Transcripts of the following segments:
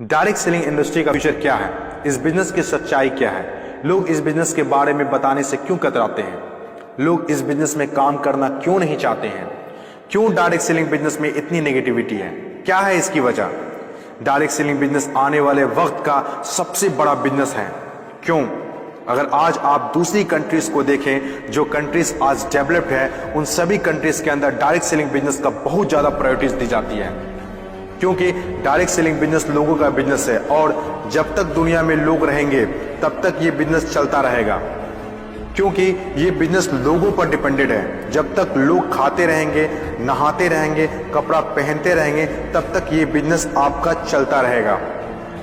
Direct selling industry का future क्या है, इस बिजनेस की सच्चाई क्या है, लोग इस बिजनेस के बारे में बताने से क्यों कतराते हैं, लोग इस बिजनेस में काम करना क्यों नहीं चाहते हैं, क्यों डायरेक्ट सेलिंग बिजनेस में इतनी नेगेटिविटी है, क्या है इसकी वजह। डायरेक्ट सेलिंग बिजनेस आने वाले वक्त का सबसे बड़ा बिजनेस है। क्यों? अगर आज आप दूसरी कंट्रीज को देखें, जो कंट्रीज आज डेवलप्ड है, उन सभी कंट्रीज के अंदर डायरेक्ट सेलिंग बिजनेस का बहुत ज्यादा प्रायोरिटीज दी जाती है, क्योंकि डायरेक्ट सेलिंग बिजनेस लोगों का बिजनेस है और जब तक दुनिया में लोग रहेंगे तब तक ये बिजनेस चलता रहेगा, क्योंकि ये बिजनेस लोगों पर डिपेंडेड है। जब तक लोग खाते रहेंगे, नहाते रहेंगे, कपड़ा पहनते रहेंगे, तब तक ये बिजनेस आपका चलता रहेगा।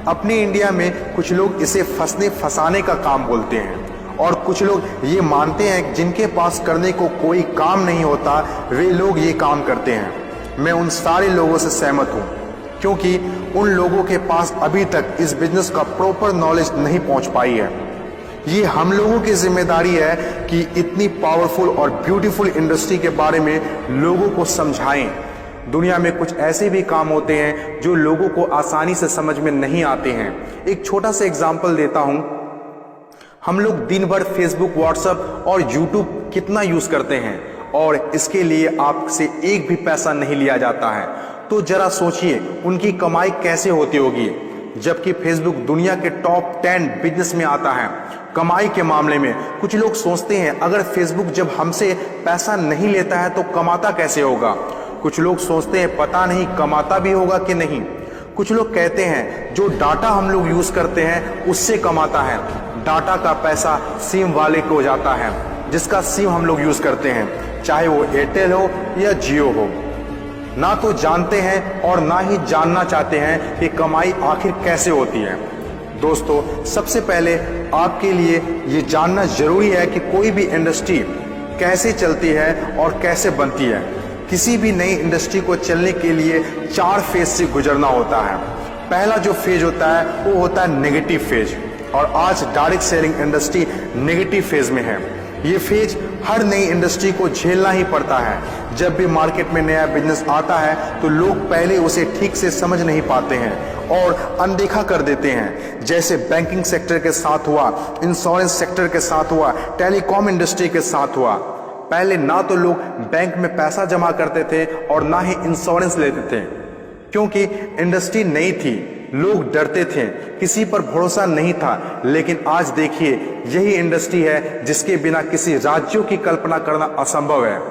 अपने इंडिया में कुछ लोग इसे फंसने फंसाने का काम बोलते हैं और कुछ लोग ये मानते हैं जिनके पास करने को कोई काम नहीं होता वे लोग ये काम करते हैं। मैं उन सारे लोगों से सहमत हूँ, क्योंकि उन लोगों के पास अभी तक इस बिजनेस का प्रॉपर नॉलेज नहीं पहुंच पाई है। ये हम लोगों की जिम्मेदारी है कि इतनी पावरफुल और ब्यूटीफुल इंडस्ट्री के बारे में लोगों को समझाएं। दुनिया में कुछ ऐसे भी काम होते हैं जो लोगों को आसानी से समझ में नहीं आते हैं। एक छोटा सा एग्जांपल देता हूं। हम लोग दिन भर फेसबुक, व्हाट्सएप और यूट्यूब कितना यूज करते हैं और इसके लिए आपसे एक भी पैसा नहीं लिया जाता है। तो जरा सोचिए उनकी कमाई कैसे होती होगी, जबकि फेसबुक दुनिया के टॉप 10 बिजनेस में आता है कमाई के मामले में। कुछ लोग सोचते हैं अगर फेसबुक जब हमसे पैसा नहीं लेता है तो कमाता कैसे होगा। कुछ लोग सोचते हैं पता नहीं कमाता भी होगा कि नहीं। कुछ लोग कहते हैं जो डाटा हम लोग यूज करते हैं उससे कमाता है। डाटा का पैसा सिम वाले को जाता है, जिसका सिम हम लोग यूज करते हैं, चाहे वो एयरटेल हो या जियो हो। ना तो जानते हैं और ना ही जानना चाहते हैं कि कमाई आखिर कैसे होती है। दोस्तों, सबसे पहले आपके लिए ये जानना जरूरी है कि कोई भी इंडस्ट्री कैसे चलती है और कैसे बनती है। किसी भी नई इंडस्ट्री को चलने के लिए 4 फेज से गुजरना होता है। पहला जो फेज होता है वो होता है नेगेटिव फेज, और आज direct selling industry negative phase में है। ये फेज हर नई इंडस्ट्री को झेलना ही पड़ता है। जब भी मार्केट में नया बिजनेस आता है तो लोग पहले उसे ठीक से समझ नहीं पाते हैं और अनदेखा कर देते हैं, जैसे बैंकिंग सेक्टर के साथ हुआ, इंश्योरेंस सेक्टर के साथ हुआ, टेलीकॉम इंडस्ट्री के साथ हुआ। पहले ना तो लोग बैंक में पैसा जमा करते थे और ना ही इंश्योरेंस लेते थे, क्योंकि इंडस्ट्री नई थी, लोग डरते थे, किसी पर भरोसा नहीं था। लेकिन आज देखिए, यही इंडस्ट्री है जिसके बिना किसी राज्यों की कल्पना करना असंभव है।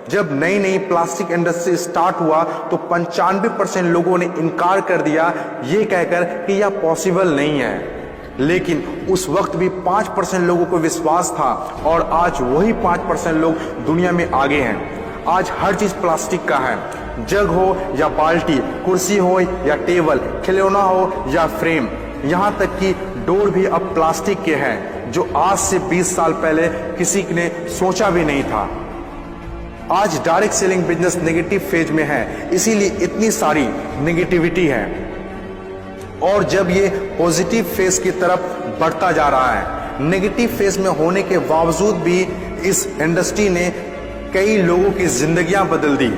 जब नई नई प्लास्टिक इंडस्ट्री स्टार्ट हुआ तो 95% लोगों ने इनकार कर दिया, ये कहकर कि यह पॉसिबल नहीं है। लेकिन उस वक्त भी 5% लोगों को विश्वास था और आज वही 5% लोग दुनिया में आगे हैं। आज हर चीज प्लास्टिक का है, जग हो या बाल्टी, कुर्सी हो या टेबल, खिलौना हो या फ्रेम, यहाँ तक कि डोर भी अब प्लास्टिक के हैं, जो आज से 20 साल पहले किसी ने सोचा भी नहीं था। आज direct selling business negative phase में है, इसीलिए इतनी सारी नेगेटिविटी है। और जब ये पॉजिटिव फेज की तरफ बढ़ता जा रहा है, नेगेटिव फेज में होने के बावजूद भी इस इंडस्ट्री ने कई लोगों की जिंदगियां बदल दी।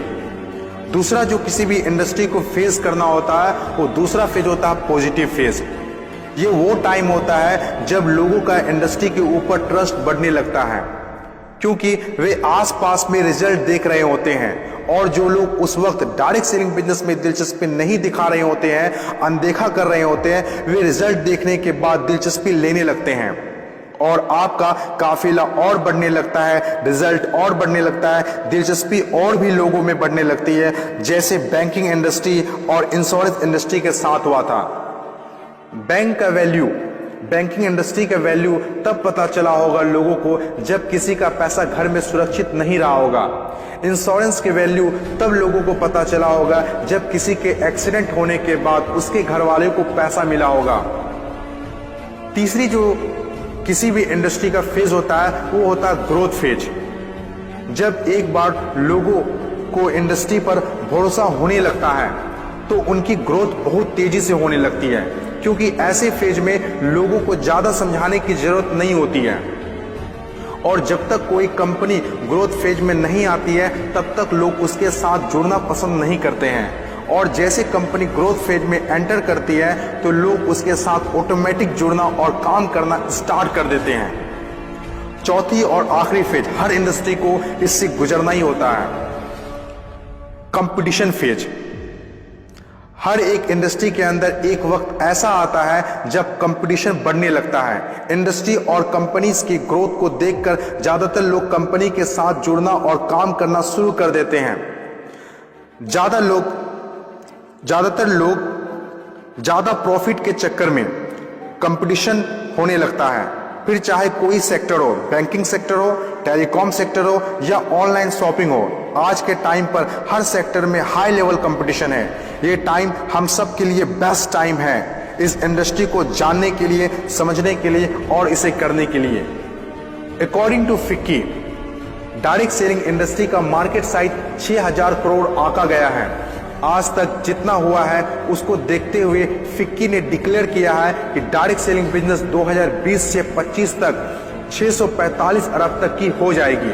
दूसरा जो किसी भी इंडस्ट्री को फेस करना होता है वो दूसरा फेज होता है पॉजिटिव फेज। ये वो टाइम होता है जब लोगों का इंडस्ट्री के ऊपर ट्रस्ट बढ़ने लगता है, क्योंकि वे आसपास में रिजल्ट देख रहे होते हैं। और जो लोग उस वक्त डायरेक्ट सेलिंग बिजनेस में दिलचस्पी नहीं दिखा रहे होते हैं, अनदेखा कर रहे होते हैं, वे रिजल्ट देखने के बाद दिलचस्पी लेने लगते हैं और आपका काफिला और बढ़ने लगता है, रिजल्ट और बढ़ने लगता है, दिलचस्पी और भी लोगों में बढ़ने लगती है, जैसे बैंकिंग इंडस्ट्री और इंश्योरेंस इंडस्ट्री के साथ हुआ था। बैंकिंग इंडस्ट्री का वैल्यू तब पता चला होगा लोगों को जब किसी का पैसा घर में सुरक्षित नहीं रहा होगा। इंश्योरेंस के वैल्यू तब लोगों को पता चला होगा जब किसी के एक्सीडेंट होने के बाद उसके घर वाले को पैसा मिला होगा। तीसरी जो किसी भी इंडस्ट्री का फेज होता है वो होता है ग्रोथ फेज। जब एक बार लोगों को इंडस्ट्री पर भरोसा होने लगता है तो उनकी ग्रोथ बहुत तेजी से होने लगती है, क्योंकि ऐसे फेज में लोगों को ज्यादा समझाने की जरूरत नहीं होती है। और जब तक कोई कंपनी ग्रोथ फेज में नहीं आती है तब तक लोग उसके साथ जुड़ना पसंद नहीं करते हैं और जैसे कंपनी ग्रोथ फेज में एंटर करती है तो लोग उसके साथ ऑटोमेटिक जुड़ना और काम करना स्टार्ट कर देते हैं। चौथी और आखिरी फेज, हर इंडस्ट्री को इससे गुजरना ही होता है, कंपटीशन फेज। हर एक इंडस्ट्री के अंदर एक वक्त ऐसा आता है जब कंपटीशन बढ़ने लगता है। इंडस्ट्री और कंपनीज की ग्रोथ को देखकर ज्यादातर लोग कंपनी के साथ जुड़ना और काम करना शुरू कर देते हैं। ज्यादातर लोग ज्यादा प्रॉफिट के चक्कर में कंपटीशन होने लगता है, फिर चाहे कोई सेक्टर हो, बैंकिंग सेक्टर हो, टेलीकॉम सेक्टर हो या ऑनलाइन शॉपिंग हो। आज के टाइम पर हर सेक्टर में हाई लेवल कंपटीशन है। ये टाइम हम सब के लिए बेस्ट टाइम है इस इंडस्ट्री को जानने के लिए, समझने के लिए और इसे करने के लिए। According to FICCI, direct selling industry का मार्केट साइज 6000 करोड़ आंका गया है। आज तक जितना हुआ है उसको देखते हुए फिक्की ने डिक्लेयर किया है कि डायरेक्ट सेलिंग बिजनेस 2020 से 25 तक 645 अरब तक की हो जाएगी।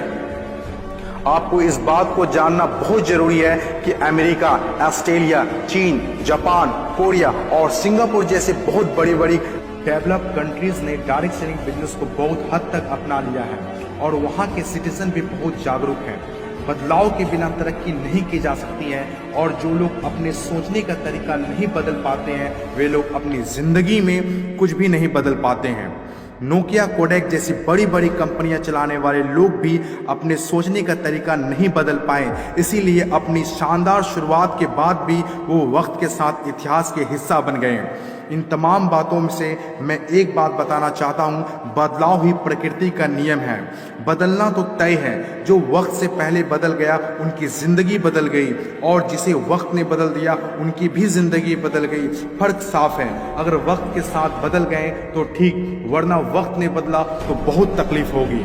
आपको इस बात को जानना बहुत जरूरी है कि अमेरिका, ऑस्ट्रेलिया, चीन, जापान, कोरिया और सिंगापुर जैसे बहुत बड़ी बड़ी डेवलप्ड कंट्रीज ने डायरेक्ट सेलिंग बिजनेस को बहुत हद तक अपना लिया है और वहां के सिटीजन भी बहुत जागरूक हैं। बदलाव के बिना तरक्की नहीं की जा सकती है और जो लोग अपने सोचने का तरीका नहीं बदल पाते हैं वे लोग अपनी जिंदगी में कुछ भी नहीं बदल पाते हैं। नोकिया, कोडेक जैसी बड़ी बड़ी कंपनियां चलाने वाले लोग भी अपने सोचने का तरीका नहीं बदल पाए, इसीलिए अपनी शानदार शुरुआत के बाद भी वो वक्त के साथ इतिहास के हिस्सा बन गए। इन तमाम बातों में से मैं एक बात बताना चाहता हूँ, बदलाव ही प्रकृति का नियम है। बदलना तो तय है, जो वक्त से पहले बदल गया उनकी जिंदगी बदल गई और जिसे वक्त ने बदल दिया उनकी भी जिंदगी बदल गई। फर्क साफ है, अगर वक्त के साथ बदल गए तो ठीक, वरना वक्त ने बदला तो बहुत तकलीफ होगी।